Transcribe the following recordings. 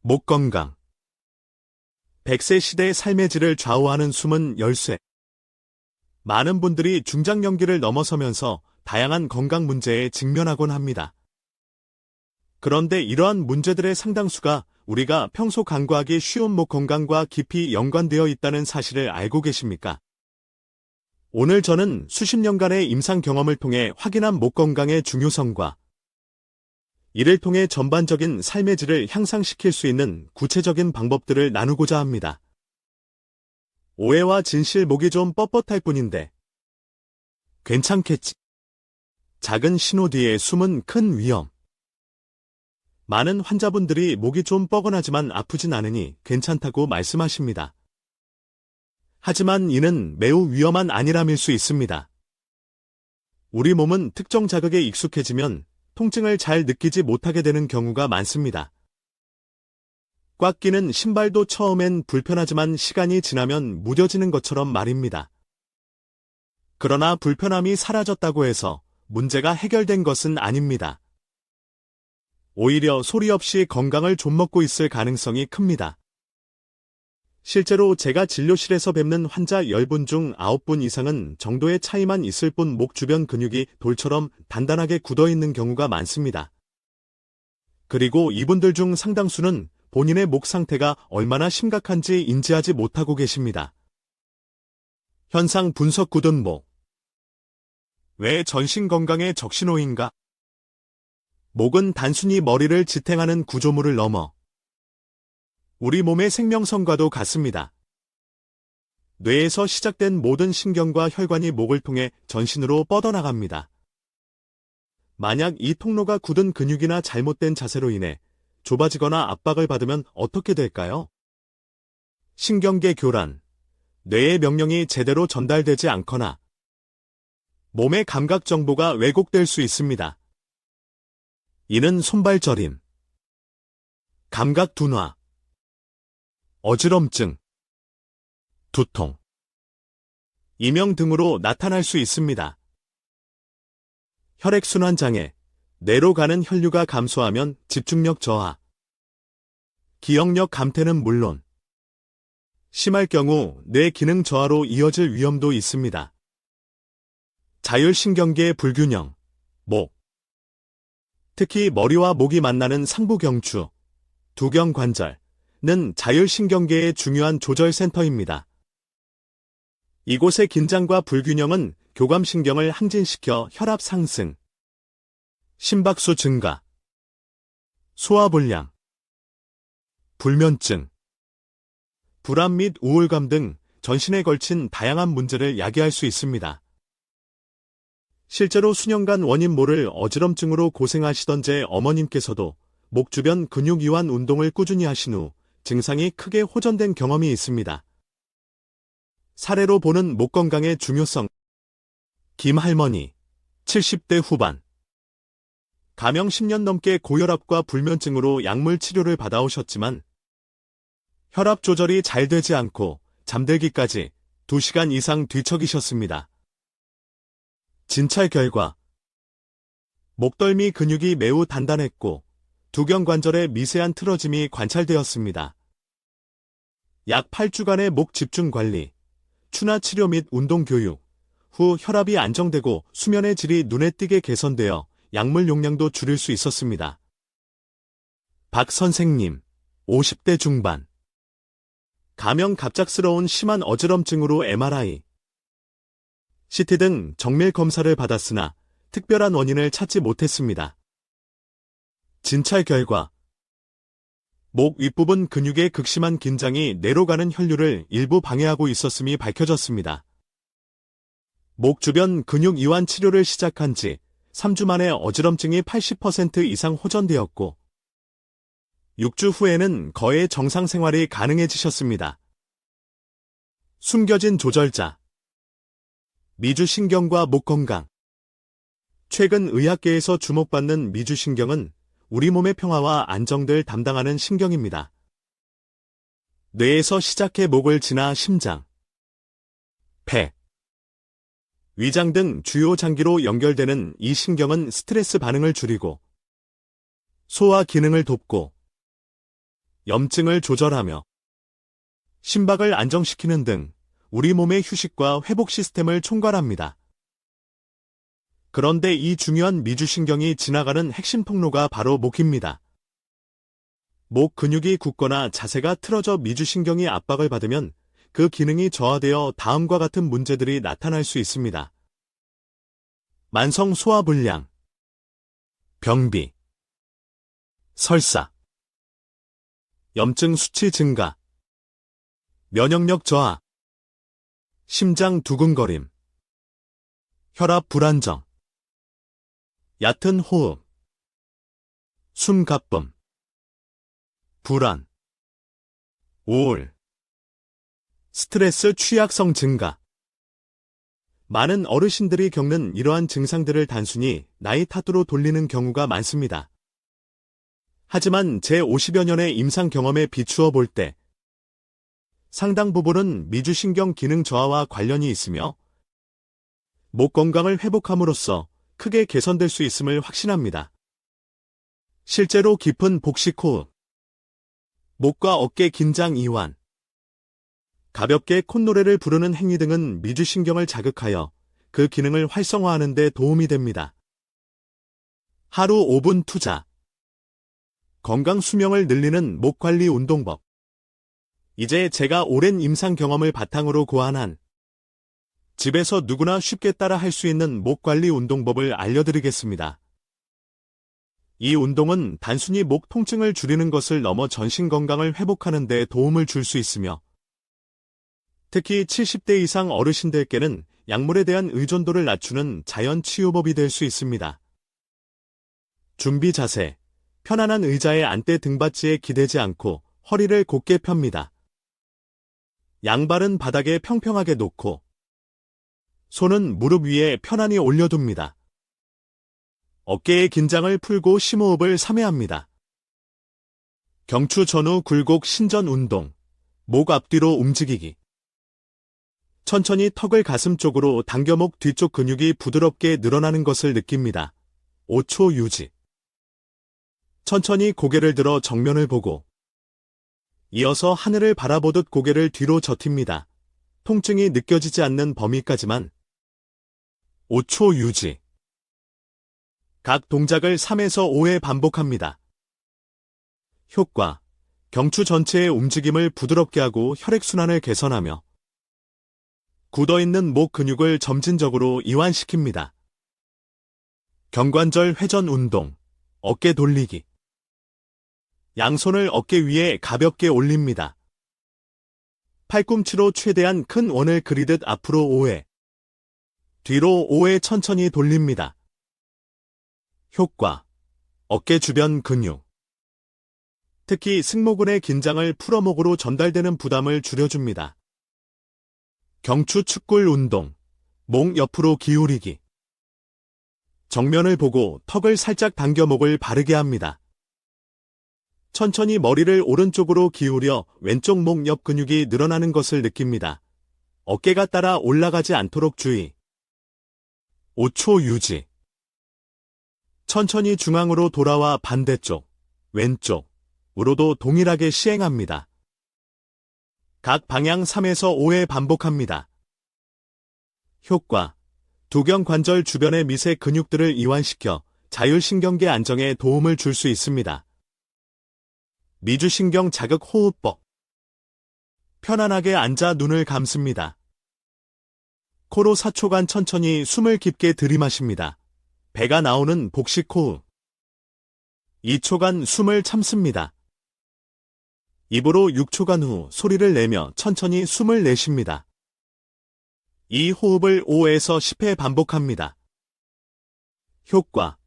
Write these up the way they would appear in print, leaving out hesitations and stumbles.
목 건강. 100세 시대의 삶의 질을 좌우하는 숨은 열쇠. 많은 분들이 중장년기를 넘어서면서 다양한 건강 문제에 직면하곤 합니다. 그런데 이러한 문제들의 상당수가 우리가 평소 간과하기 쉬운 목 건강과 깊이 연관되어 있다는 사실을 알고 계십니까? 오늘 저는 수십 년간의 임상 경험을 통해 확인한 목 건강의 중요성과 이를 통해 전반적인 삶의 질을 향상시킬 수 있는 구체적인 방법들을 나누고자 합니다. 오해와 진실, 목이 좀 뻣뻣할 뿐인데 괜찮겠지. 작은 신호 뒤에 숨은 큰 위험. 많은 환자분들이 목이 좀 뻐근하지만 아프진 않으니 괜찮다고 말씀하십니다. 하지만 이는 매우 위험한 안일함일 수 있습니다. 우리 몸은 특정 자극에 익숙해지면 통증을 잘 느끼지 못하게 되는 경우가 많습니다. 꽉 끼는 신발도 처음엔 불편하지만 시간이 지나면 무뎌지는 것처럼 말입니다. 그러나 불편함이 사라졌다고 해서 문제가 해결된 것은 아닙니다. 오히려 소리 없이 건강을 좀먹고 있을 가능성이 큽니다. 실제로 제가 진료실에서 뵙는 환자 10분 중 9분 이상은 정도의 차이만 있을 뿐 목 주변 근육이 돌처럼 단단하게 굳어있는 경우가 많습니다. 그리고 이분들 중 상당수는 본인의 목 상태가 얼마나 심각한지 인지하지 못하고 계십니다. 현상 분석 굳은 목. 왜 전신 건강의 적신호인가? 목은 단순히 머리를 지탱하는 구조물을 넘어 우리 몸의 생명선과도 같습니다. 뇌에서 시작된 모든 신경과 혈관이 목을 통해 전신으로 뻗어나갑니다. 만약 이 통로가 굳은 근육이나 잘못된 자세로 인해 좁아지거나 압박을 받으면 어떻게 될까요? 신경계 교란, 뇌의 명령이 제대로 전달되지 않거나 몸의 감각 정보가 왜곡될 수 있습니다. 이는 손발 저림, 감각 둔화, 어지럼증, 두통, 이명 등으로 나타날 수 있습니다. 혈액순환 장애, 뇌로 가는 혈류가 감소하면 집중력 저하, 기억력 감퇴는 물론 심할 경우 뇌 기능 저하로 이어질 위험도 있습니다. 자율신경계의 불균형, 목. 특히 머리와 목이 만나는 상부경추, 두경관절, 는 자율신경계의 중요한 조절 센터입니다. 이곳의 긴장과 불균형은 교감신경을 항진시켜 혈압 상승, 심박수 증가, 소화불량, 불면증, 불안 및 우울감 등 전신에 걸친 다양한 문제를 야기할 수 있습니다. 실제로 수년간 원인 모를 어지럼증으로 고생하시던 제 어머님께서도 목 주변 근육 이완 운동을 꾸준히 하신 후 증상이 크게 호전된 경험이 있습니다. 사례로 보는 목 건강의 중요성. 김할머니, 70대 후반. 가명 10년 넘게 고혈압과 불면증으로 약물 치료를 받아오셨지만 혈압 조절이 잘 되지 않고 잠들기까지 2시간 이상 뒤척이셨습니다. 진찰 결과 목덜미 근육이 매우 단단했고 두경관절의 미세한 틀어짐이 관찰되었습니다. 약 8주간의 목 집중 관리, 추나 치료 및 운동 교육 후 혈압이 안정되고 수면의 질이 눈에 띄게 개선되어 약물 용량도 줄일 수 있었습니다. 박 선생님, 50대 중반. 가명 갑작스러운 심한 어지럼증으로 MRI, CT 등 정밀 검사를 받았으나 특별한 원인을 찾지 못했습니다. 진찰 결과 목 윗부분 근육의 극심한 긴장이 뇌로 가는 혈류를 일부 방해하고 있었음이 밝혀졌습니다. 목 주변 근육 이완 치료를 시작한 지 3주 만에 어지럼증이 80% 이상 호전되었고 6주 후에는 거의 정상 생활이 가능해지셨습니다. 숨겨진 조절자. 미주신경과 목 건강. 최근 의학계에서 주목받는 미주신경은 우리 몸의 평화와 안정을 담당하는 신경입니다. 뇌에서 시작해 목을 지나 심장, 폐, 위장 등 주요 장기로 연결되는 이 신경은 스트레스 반응을 줄이고 소화 기능을 돕고 염증을 조절하며 심박을 안정시키는 등 우리 몸의 휴식과 회복 시스템을 총괄합니다. 그런데 이 중요한 미주신경이 지나가는 핵심 통로가 바로 목입니다. 목 근육이 굳거나 자세가 틀어져 미주신경이 압박을 받으면 그 기능이 저하되어 다음과 같은 문제들이 나타날 수 있습니다. 만성 소화불량, 변비, 설사, 염증 수치 증가, 면역력 저하, 심장 두근거림, 혈압 불안정, 얕은 호흡, 숨 가쁨, 불안, 우울, 스트레스 취약성 증가. 많은 어르신들이 겪는 이러한 증상들을 단순히 나이 탓으로 돌리는 경우가 많습니다. 하지만 제 50여 년의 임상 경험에 비추어 볼 때 상당 부분은 미주신경 기능 저하와 관련이 있으며 목 건강을 회복함으로써 크게 개선될 수 있음을 확신합니다. 실제로 깊은 복식 호흡, 목과 어깨 긴장 이완, 가볍게 콧노래를 부르는 행위 등은 미주신경을 자극하여 그 기능을 활성화하는 데 도움이 됩니다. 하루 5분 투자, 건강 수명을 늘리는 목 관리 운동법. 이제 제가 오랜 임상 경험을 바탕으로 고안한 집에서 누구나 쉽게 따라 할 수 있는 목 관리 운동법을 알려드리겠습니다. 이 운동은 단순히 목 통증을 줄이는 것을 넘어 전신 건강을 회복하는 데 도움을 줄 수 있으며 특히 70대 이상 어르신들께는 약물에 대한 의존도를 낮추는 자연 치유법이 될 수 있습니다. 준비 자세, 편안한 의자에 앉되 등받이에 기대지 않고 허리를 곧게 펴니다. 양발은 바닥에 평평하게 놓고 손은 무릎 위에 편안히 올려둡니다. 어깨의 긴장을 풀고 심호흡을 3회 합니다. 경추 전후 굴곡 신전 운동, 목 앞뒤로 움직이기. 천천히 턱을 가슴 쪽으로 당겨 목 뒤쪽 근육이 부드럽게 늘어나는 것을 느낍니다. 5초 유지. 천천히 고개를 들어 정면을 보고 이어서 하늘을 바라보듯 고개를 뒤로 젖힙니다. 통증이 느껴지지 않는 범위까지만. 5초 유지. 각 동작을 3에서 5회 반복합니다. 효과. 경추 전체의 움직임을 부드럽게 하고 혈액순환을 개선하며 굳어있는 목 근육을 점진적으로 이완시킵니다. 경관절 회전 운동, 어깨 돌리기. 양손을 어깨 위에 가볍게 올립니다. 팔꿈치로 최대한 큰 원을 그리듯 앞으로 5회, 뒤로 5회 천천히 돌립니다. 효과. 어깨 주변 근육. 특히 승모근의 긴장을 풀어 목으로 전달되는 부담을 줄여줍니다. 경추 측골 운동, 목 옆으로 기울이기. 정면을 보고 턱을 살짝 당겨 목을 바르게 합니다. 천천히 머리를 오른쪽으로 기울여 왼쪽 목 옆 근육이 늘어나는 것을 느낍니다. 어깨가 따라 올라가지 않도록 주의. 5초 유지. 천천히 중앙으로 돌아와 반대쪽, 왼쪽으로도 동일하게 시행합니다. 각 방향 3에서 5회 반복합니다. 효과. 두경관절 주변의 미세 근육들을 이완시켜 자율신경계 안정에 도움을 줄 수 있습니다. 미주신경 자극 호흡법. 편안하게 앉아 눈을 감습니다. 코로 4초간 천천히 숨을 깊게 들이마십니다. 배가 나오는 복식 호흡. 2초간 숨을 참습니다. 입으로 6초간 후 소리를 내며 천천히 숨을 내쉽니다. 이 호흡을 5에서 10회 반복합니다. 효과.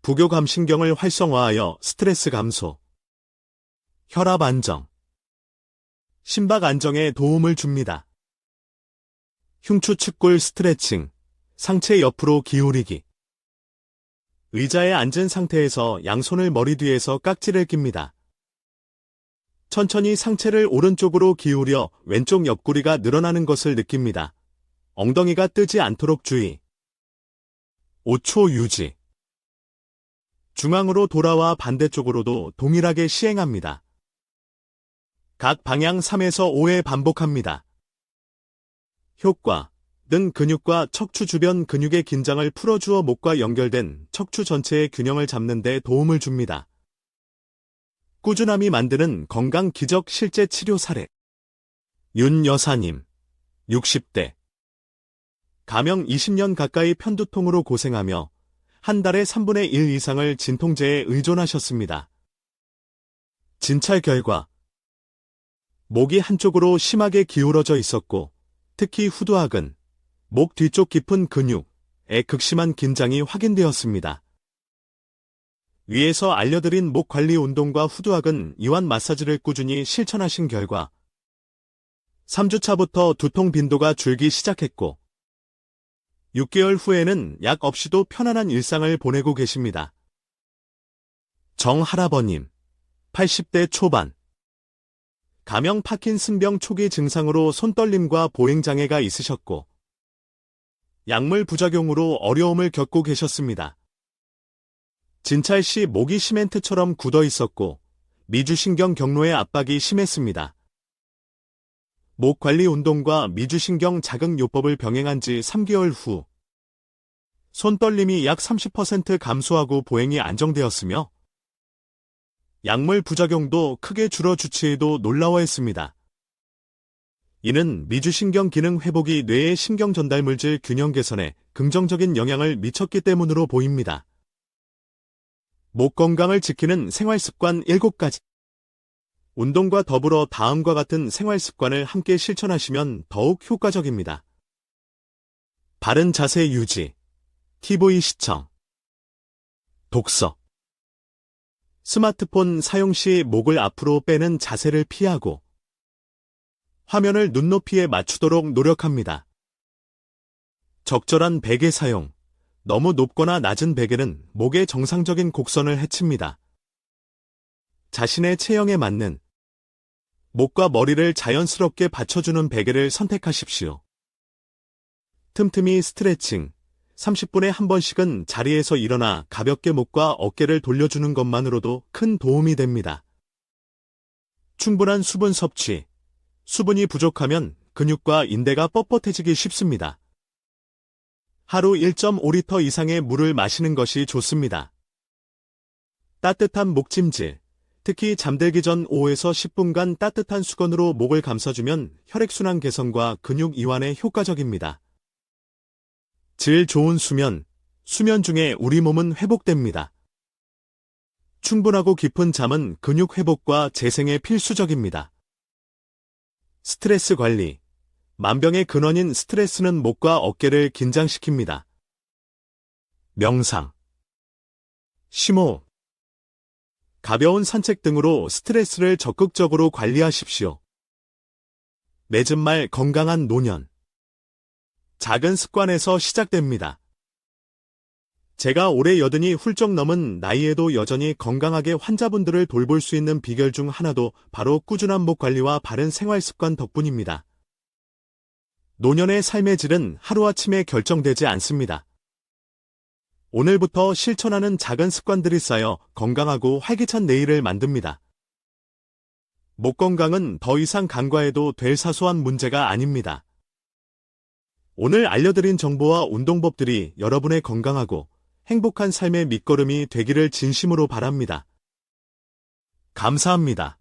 부교감신경을 활성화하여 스트레스 감소, 혈압 안정, 심박 안정에 도움을 줍니다. 흉추 측골 스트레칭, 상체 옆으로 기울이기. 의자에 앉은 상태에서 양손을 머리 뒤에서 깍지를 낍니다. 천천히 상체를 오른쪽으로 기울여 왼쪽 옆구리가 늘어나는 것을 느낍니다. 엉덩이가 뜨지 않도록 주의. 5초 유지. 중앙으로 돌아와 반대쪽으로도 동일하게 시행합니다. 각 방향 3에서 5회 반복합니다. 효과. 등 근육과 척추 주변 근육의 긴장을 풀어주어 목과 연결된 척추 전체의 균형을 잡는 데 도움을 줍니다. 꾸준함이 만드는 건강 기적 실제 치료 사례. 윤 여사님, 60대. 가명 20년 가까이 편두통으로 고생하며 한 달에 3분의 1 이상을 진통제에 의존하셨습니다. 진찰 결과 목이 한쪽으로 심하게 기울어져 있었고 특히 후두학은 목 뒤쪽 깊은 근육에 극심한 긴장이 확인되었습니다. 위에서 알려드린 목 관리 운동과 후두학은 이완 마사지를 꾸준히 실천하신 결과 3주차부터 두통 빈도가 줄기 시작했고 6개월 후에는 약 없이도 편안한 일상을 보내고 계십니다. 정할아버님, 80대 초반. 가명 파킨슨병 초기 증상으로 손떨림과 보행장애가 있으셨고 약물 부작용으로 어려움을 겪고 계셨습니다. 진찰 시 목이 시멘트처럼 굳어 있었고 미주신경 경로의 압박이 심했습니다. 목 관리 운동과 미주신경 자극 요법을 병행한 지 3개월 후 손떨림이 약 30% 감소하고 보행이 안정되었으며 약물 부작용도 크게 줄어 주치의도 놀라워했습니다. 이는 미주신경 기능 회복이 뇌의 신경 전달 물질 균형 개선에 긍정적인 영향을 미쳤기 때문으로 보입니다. 목 건강을 지키는 생활습관 7가지. 운동과 더불어 다음과 같은 생활습관을 함께 실천하시면 더욱 효과적입니다. 바른 자세 유지, TV 시청, 독서. 스마트폰 사용 시 목을 앞으로 빼는 자세를 피하고 화면을 눈높이에 맞추도록 노력합니다. 적절한 베개 사용. 너무 높거나 낮은 베개는 목의 정상적인 곡선을 해칩니다. 자신의 체형에 맞는 목과 머리를 자연스럽게 받쳐주는 베개를 선택하십시오. 틈틈이 스트레칭. 30분에 한 번씩은 자리에서 일어나 가볍게 목과 어깨를 돌려주는 것만으로도 큰 도움이 됩니다. 충분한 수분 섭취. 수분이 부족하면 근육과 인대가 뻣뻣해지기 쉽습니다. 하루 1.5리터 이상의 물을 마시는 것이 좋습니다. 따뜻한 목찜질. 특히 잠들기 전 5에서 10분간 따뜻한 수건으로 목을 감싸주면 혈액순환 개선과 근육 이완에 효과적입니다. 질 좋은 수면. 수면 중에 우리 몸은 회복됩니다. 충분하고 깊은 잠은 근육 회복과 재생에 필수적입니다. 스트레스 관리. 만병의 근원인 스트레스는 목과 어깨를 긴장시킵니다. 명상, 심호흡, 가벼운 산책 등으로 스트레스를 적극적으로 관리하십시오. 맺은 말 건강한 노년. 작은 습관에서 시작됩니다. 제가 올해 80이 훌쩍 넘은 나이에도 여전히 건강하게 환자분들을 돌볼 수 있는 비결 중 하나도 바로 꾸준한 목 관리와 바른 생활 습관 덕분입니다. 노년의 삶의 질은 하루아침에 결정되지 않습니다. 오늘부터 실천하는 작은 습관들이 쌓여 건강하고 활기찬 내일을 만듭니다. 목 건강은 더 이상 간과해도 될 사소한 문제가 아닙니다. 오늘 알려드린 정보와 운동법들이 여러분의 건강하고 행복한 삶의 밑거름이 되기를 진심으로 바랍니다. 감사합니다.